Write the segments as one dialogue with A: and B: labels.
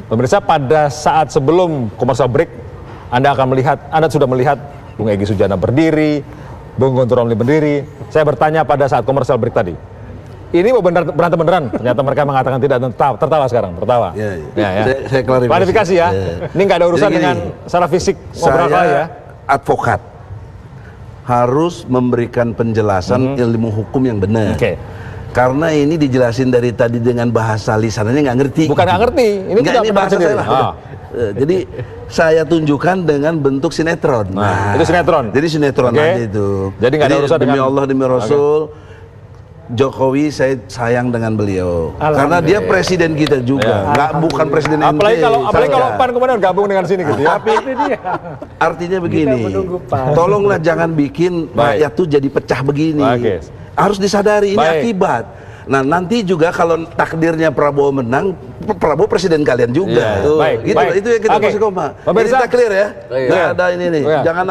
A: Pemirsa, pada saat sebelum commercial break, Anda sudah melihat Bung Egy Sujana berdiri, Bung Guntur Romli berdiri. Saya bertanya pada saat commercial break tadi, ini mau berantem beneran? Ternyata mereka mengatakan tidak, tertawa sekarang, tertawa.
B: Saya
A: klarifikasi ya. Ini nggak ada urusan dengan secara fisik ngobrol ya.
B: Advokat harus memberikan penjelasan ilmu hukum yang benar. Karena ini dijelasin dari tadi dengan bahasa lisannya nggak ngerti.
A: Bukan nggak ngerti, ini
B: bahasa saya. Jadi saya tunjukkan dengan bentuk sinetron.
A: Nah, itu sinetron.
B: Jadi sinetron aja itu.
A: Jadi nggak ada urusan
B: demi Allah, demi Rasul. Jokowi saya sayang dengan beliau. Karena dia presiden kita juga. Bukan presiden NT.
A: Apalagi kalau PAN kemudian gabung dengan sini gitu ya.
B: Tapi artinya begini. Tolonglah jangan bikin rakyat tuh jadi pecah begini. Harus disadari ini akibat. Nah nanti juga kalau takdirnya Prabowo menang, Prabowo presiden kalian juga. Itu yang kita masih koma. Pemirsa, kita clear ya. Nggak ada ini nih. Jangan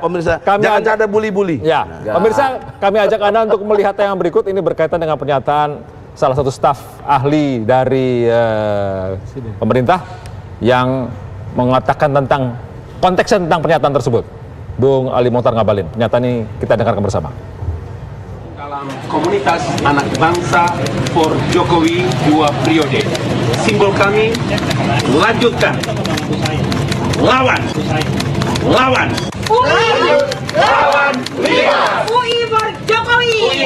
B: pemirsa, jangan ada bully-bully.
A: Pemirsa, kami ajak Anda untuk melihat yang berikut. Ini berkaitan dengan pernyataan salah satu staf ahli dari pemerintah yang mengatakan tentang konteksnya tentang pernyataan tersebut. Bung Ali Mokhtar Ngabalin. Pernyataan ini kita dengarkan bersama.
C: Dalam komunitas anak bangsa for Jokowi 2 periode. Simbol kami, lanjutkan, lawan,
D: lawan, UI for Jokowi.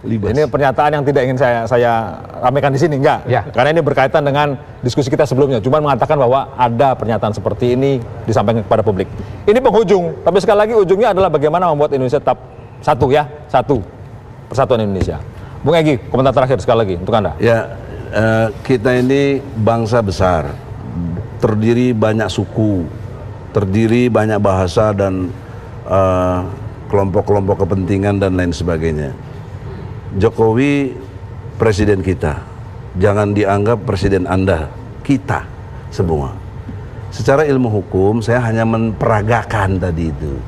A: Ini pernyataan yang tidak ingin saya ramekan di sini, enggak? Karena ini berkaitan dengan diskusi kita sebelumnya. Cuman mengatakan bahwa ada pernyataan seperti ini disampaikan kepada publik. Ini penghujung, tapi sekali lagi ujungnya adalah bagaimana membuat Indonesia tetap satu, persatuan Indonesia. Bung Egy, komentar terakhir sekali lagi untuk Anda.
B: Kita ini bangsa besar, terdiri banyak suku, terdiri banyak bahasa dan kelompok-kelompok kepentingan dan lain sebagainya. Jokowi presiden kita, jangan dianggap presiden Anda, kita semua. Secara ilmu hukum saya hanya memperagakan tadi itu.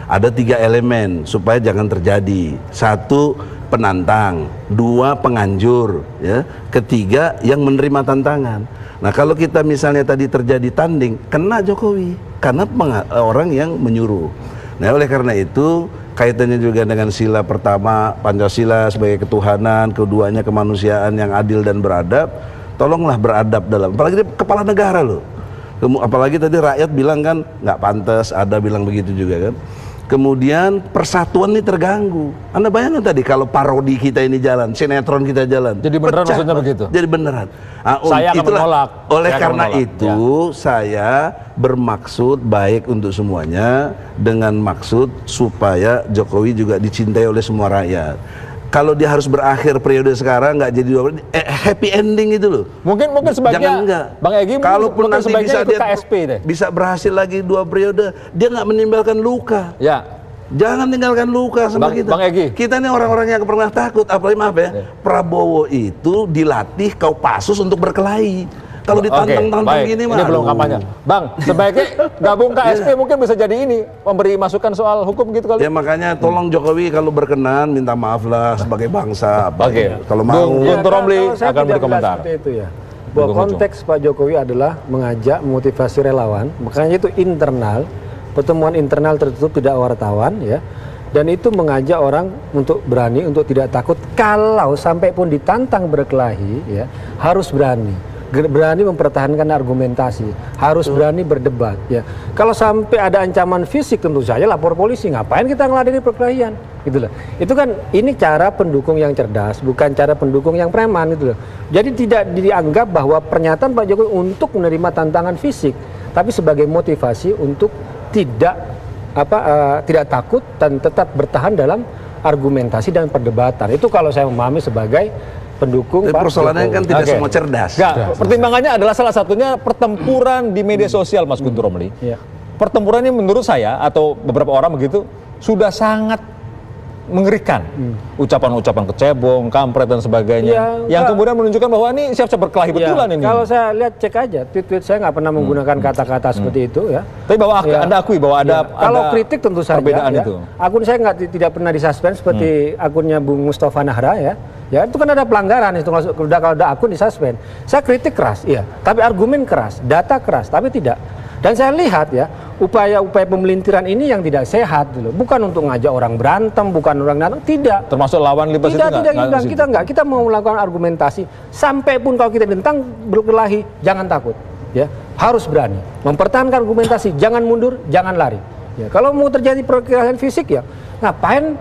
B: Ada 3 elemen supaya jangan terjadi. 1, penantang, 2, penganjur, ya. 3, yang menerima tantangan. Nah kalau kita misalnya tadi terjadi tanding, kena Jokowi karena orang yang menyuruh. Nah oleh karena itu kaitannya juga dengan sila pertama Pancasila sebagai ketuhanan, keduanya kemanusiaan yang adil dan beradab. Tolonglah beradab dalam, apalagi dia kepala negara loh. Apalagi tadi rakyat bilang kan nggak pantas, ada bilang begitu juga kan. Kemudian persatuan ini terganggu. Anda bayangkan tadi kalau parodi kita ini jalan, sinetron kita jalan.
A: Jadi beneran maksudnya begitu?
B: Jadi beneran.
A: Saya akan menolak.
B: Oleh karena itu saya bermaksud baik untuk semuanya dengan maksud supaya Jokowi juga dicintai oleh semua rakyat. Kalau dia harus berakhir periode sekarang nggak jadi 2 periode, happy ending itu loh.
A: Mungkin sebaiknya
B: Bang Egy, kalaupun nanti bisa dia
A: KSP deh.
B: Bisa berhasil lagi 2 periode, dia nggak meninggalkan luka. Jangan tinggalkan luka sama kita.
A: Bang Egy,
B: kita ini orang-orang yang pernah takut, apalagi maaf ya, Prabowo itu dilatih Kopassus untuk berkelahi. Kalau ditantang-tantang gini mah.
A: Ini belum kampanye. Bang, sebaiknya gabung KSP mungkin bisa jadi ini, memberi masukan soal hukum gitu kali.
B: Ya makanya tolong Jokowi kalau berkenan minta maaf lah sebagai bangsa. Kalau mau.
A: Guntur Romli akan beri komentar.
E: Itu ya. Bahwa konteks Pak Jokowi adalah mengajak memotivasi relawan, makanya itu internal, pertemuan internal tertutup tidak wartawan ya. Dan itu mengajak orang untuk berani, untuk tidak takut kalau sampai pun ditantang berkelahi ya, harus berani mempertahankan argumentasi, harus berani berdebat ya. Kalau sampai ada ancaman fisik tentu saja lapor polisi, ngapain kita ngeladeni perkelahian gitu loh. Itu kan ini cara pendukung yang cerdas, bukan cara pendukung yang preman gitu loh. Jadi tidak dianggap bahwa pernyataan Pak Jokowi untuk menerima tantangan fisik, tapi sebagai motivasi untuk tidak takut dan tetap bertahan dalam argumentasi dan perdebatan. Itu kalau saya memahami sebagai pendukung Pak
B: persoalannya kan tidak semua cerdas.
A: Pertimbangannya adalah salah satunya pertempuran di media sosial, Mas Guntur Romli. Pertempuran ini menurut saya atau beberapa orang begitu sudah sangat mengerikan. Ucapan-ucapan kecebong, kampret dan sebagainya. Yang kemudian menunjukkan bahwa ini siap-siap berkelahi betulan ini.
E: Kalau saya lihat cek aja tweet-tweet saya nggak pernah menggunakan kata-kata seperti itu ya.
A: Tapi bahwa Anda akui bahwa ada
E: kalau kritik tentu saja
A: perbedaan
E: ya.
A: Itu.
E: Akun saya tidak pernah disuspend seperti akunnya Bung Mustafa Nahra ya. Ya itu kan ada pelanggaran itu kalau ada akun disuspend. Saya kritik keras, iya, tapi argumen keras, data keras, tapi tidak. Dan saya lihat ya upaya-upaya pemelintiran ini yang tidak sehat dulu. Bukan untuk ngajak orang berantem, bukan orang datang, tidak.
A: Termasuk lawan Libas itu
E: Tidak, kita mau melakukan argumentasi. Sampai pun kalau kita ditentang berkelahi, jangan takut. Ya, harus berani mempertahankan argumentasi, jangan mundur, jangan lari. Ya, kalau mau terjadi perkerasan fisik ya ngapain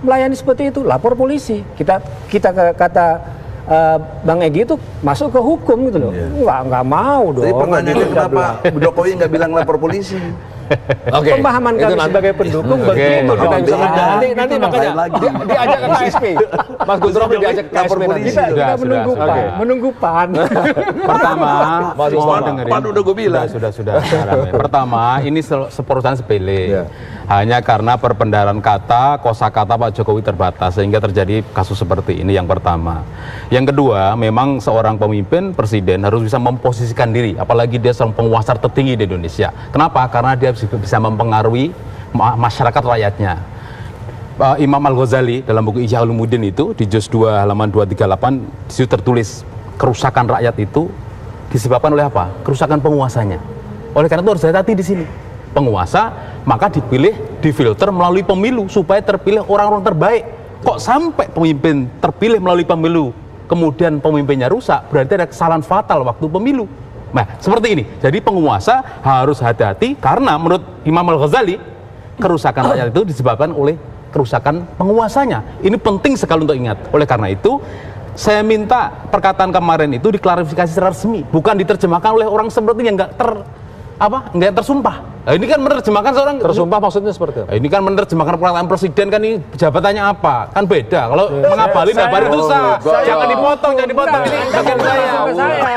E: melayani seperti itu, lapor polisi. Kita kata Bang Egy itu masuk ke hukum gitu loh. Nggak mau dong.
B: Jadi pertanyaannya kenapa Jokowi nggak bilang lapor polisi?
A: Oke.
E: Pemahaman kami sebagai pendukung begitu.
A: Nanti makanya diajak ke KSP. Mas Guntur diajak ke KSP nanti.
E: Kita menunggu PAN.
F: Pertama, mohon dengerin.
B: PAN udah gue bilang.
F: Sudah. Pertama, ini perusahaan sepele. Hanya karena perbendaharaan kata, kosakata Pak Jokowi terbatas sehingga terjadi kasus seperti ini, yang pertama. Yang kedua, memang seorang pemimpin presiden harus bisa memposisikan diri, apalagi dia seorang penguasa tertinggi di Indonesia. Kenapa? Karena dia bisa mempengaruhi masyarakat rakyatnya. Imam Al-Ghazali dalam buku Ihya Ulumuddin itu di juz 2 halaman 238 disitu tertulis kerusakan rakyat itu disebabkan oleh apa? Kerusakan penguasanya. Oleh karena itu harus hati-hati di sini. Penguasa maka dipilih, difilter melalui pemilu supaya terpilih orang-orang terbaik. Kok sampai pemimpin terpilih melalui pemilu kemudian pemimpinnya rusak, berarti ada kesalahan fatal waktu pemilu. Nah, seperti ini. Jadi penguasa harus hati-hati karena menurut Imam Al-Ghazali kerusakan rakyat itu disebabkan oleh kerusakan penguasanya. Ini penting sekali untuk ingat. Oleh karena itu saya minta perkataan kemarin itu diklarifikasi secara resmi, bukan diterjemahkan oleh orang seperti yang nggak tersumpah. Nah, ini kan menerjemahkan seorang
A: tersumpah maksudnya seperti apa?
F: Ini kan menerjemahkan pernyataan presiden kan, ini jabatannya apa? Kan beda. Kalau mengabalin ngabalin itu sah. Jangan dipotong. Ini bagian saya.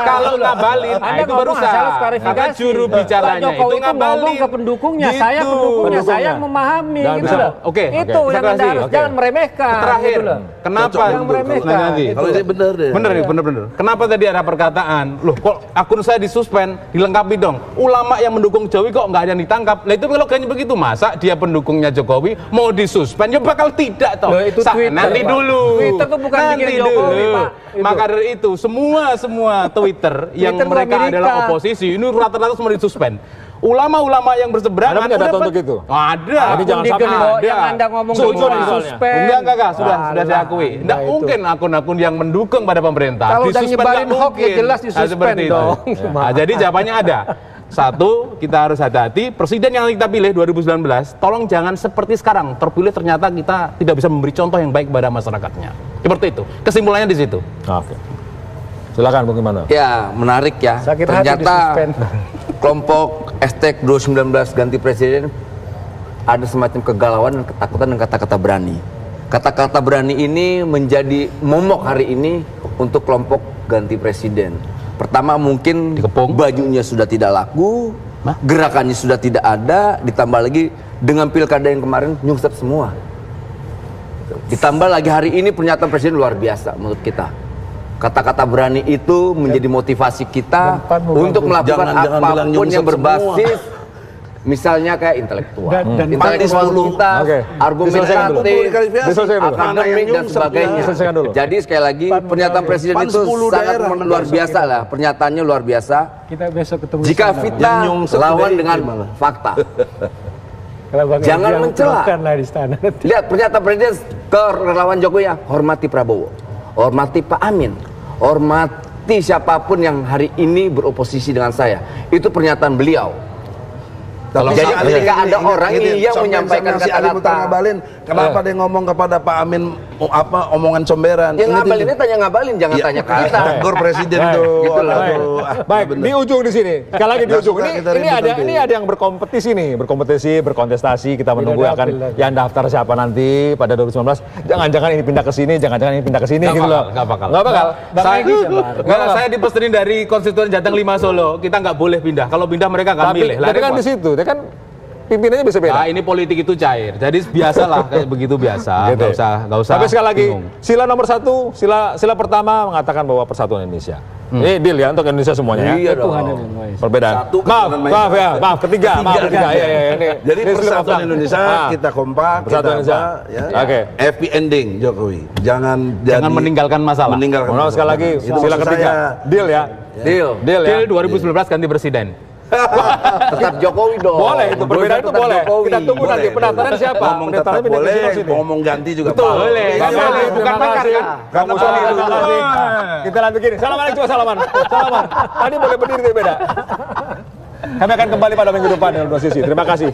F: Kalau ngabalin itu baru sah. Maka juru bicaranya itu ngabalin
E: ke pendukungnya, saya pendukungnya, saya memahami gitu loh.
F: Oke.
E: Itu yang Anda harus jangan meremehkan.
F: Terakhir, kenapa?
E: Yang meremehkan.
B: Kalau ini benar deh.
F: Bener. Kenapa tadi ada perkataan, loh kok akun saya disuspend, dilengkapi dong. Ulama yang mendukung Jokowi kok nggak ada yang ditangkap. Nah itu kalau kayaknya begitu, masa dia pendukungnya Jokowi mau disuspend? Ya bakal tidak toh.
E: Loh, itu Twitter,
F: nanti
E: Pak.
F: dulu.
E: Twitter tuh bukan bikin Jokowi, Pak.
F: Maka dari itu semua Twitter yang mereka adalah oposisi ini rata-rata semua disuspend. Ulama-ulama yang berseberangan
A: ada data untuk itu?
F: Ada.
A: Ini jangan sampai
F: ada.
E: Yang Anda ngomong
F: disuspend. Enggak, sudah saya akui. Enggak mungkin akun-akun yang mendukung pada pemerintah
E: kalau udah
F: disuspend,
E: nyebarin hoax ya jelas disuspend dong.
F: Nah, jadi jawabannya ada. Satu, kita harus hati-hati. Presiden yang kita pilih 2019, tolong jangan seperti sekarang. Terpilih ternyata kita tidak bisa memberi contoh yang baik kepada masyarakatnya. Seperti itu. Kesimpulannya di situ.
A: Oke. Silakan bagaimana?
G: Ya, menarik ya.
E: Sakit
G: Ternyata kelompok hashtag 2019 ganti presiden ada semacam kegalauan dan ketakutan dan kata-kata berani. Kata-kata berani ini menjadi momok hari ini untuk kelompok ganti presiden. Pertama mungkin
F: Dikepung.
G: bajunya sudah tidak laku, gerakannya sudah tidak ada, ditambah lagi dengan pilkada yang kemarin nyungsep semua. Ditambah lagi hari ini pernyataan presiden luar biasa menurut kita. Kata-kata berani itu menjadi motivasi kita untuk melakukan apapun yang berbasis misalnya kayak intelektual, intelektualitas, argumentatif, akademik dan sebagainya. Jadi sekali lagi pernyataan presiden itu sangat luar biasa lah, pernyataannya luar biasa.
E: Kita besok ketemu.
G: Jika fitnah lawan dengan fakta. Jangan mencela. Lihat pernyataan presiden ke relawan Jokowi ya, hormati Prabowo, hormati Pak Amin, hormati siapapun yang hari ini beroposisi dengan saya. Itu pernyataan beliau. Jadi ketika ada orang yang menyampaikan kata-kata,
B: kenapa dia ngomong kepada Pak Amin omongan comberan?
G: yang ngabalin tanya ngabalin, jangan tanya ke kita.
B: Tegur presiden tuh.
G: Gitu lah.
A: Baik, di ujung di sini. Sekali lagi di ujung. Ini ada yang berkompetisi nih, berkontestasi. Kita menunggu akan yang daftar siapa nanti pada 2019. Jangan-jangan ini pindah ke sini, jangan-jangan ini pindah ke sini gitu loh.
F: Nggak bakal.
A: Saya
F: Saya dipesenin dari konstituen Jateng 5 Solo, kita nggak boleh pindah. Kalau pindah mereka nggak milih.
A: Tapi kan di situ, dia kan pimpinannya bisa beda.
F: Nah, ini politik itu cair. Jadi biasalah kayak begitu biasa.
A: Gitu.
F: Nggak usah.
A: Tapi sekali lagi,
F: bingung.
A: sila nomor 1, sila pertama mengatakan bahwa persatuan Indonesia. Ini deal ya untuk Indonesia semuanya ya.
G: Iya dong.
A: Perbedaan.
B: Satu
A: Maaf,
B: ketuhanan Maha
A: maaf, ketiga. Iya, ini.
B: Jadi
A: Ini
B: persatuan
A: sebelum-
B: Indonesia kita kompak,
A: Persatuan
B: kita
A: Indonesia.
B: ya.
A: Oke.
B: Happy ending Jokowi. Jangan
F: meninggalkan masalah.
B: Meninggalkan
A: Mohon maaf sekali lagi,
B: Itu
A: sila
B: maksud
A: ketiga.
B: saya.
A: Deal ya.
G: Deal.
A: Deal ya.
F: Deal 2019 ganti presiden.
G: Tetap Jokowi dong.
A: Boleh itu, perbedaan itu
G: Tetap
A: boleh.
G: Jokowi.
A: Kita tunggu nanti pendaftaran siapa?
B: Ngomong tetap
A: Pendaftaran pindah ke
B: boleh,
A: sini, sini.
B: ngomong ganti juga
A: Betul.
F: Boleh.
A: Bang
F: Boleh.
A: Ali,
F: Bukan
A: terima
F: makar,
A: kasih.
F: kan?
A: Kang Musoli, terima kasih. Kita lanjut gini. Assalamualaikum, salaman. Salaman. Tadi boleh berdiri tapi beda. Kami akan kembali pada minggu depan dengan dua sisi. Terima kasih.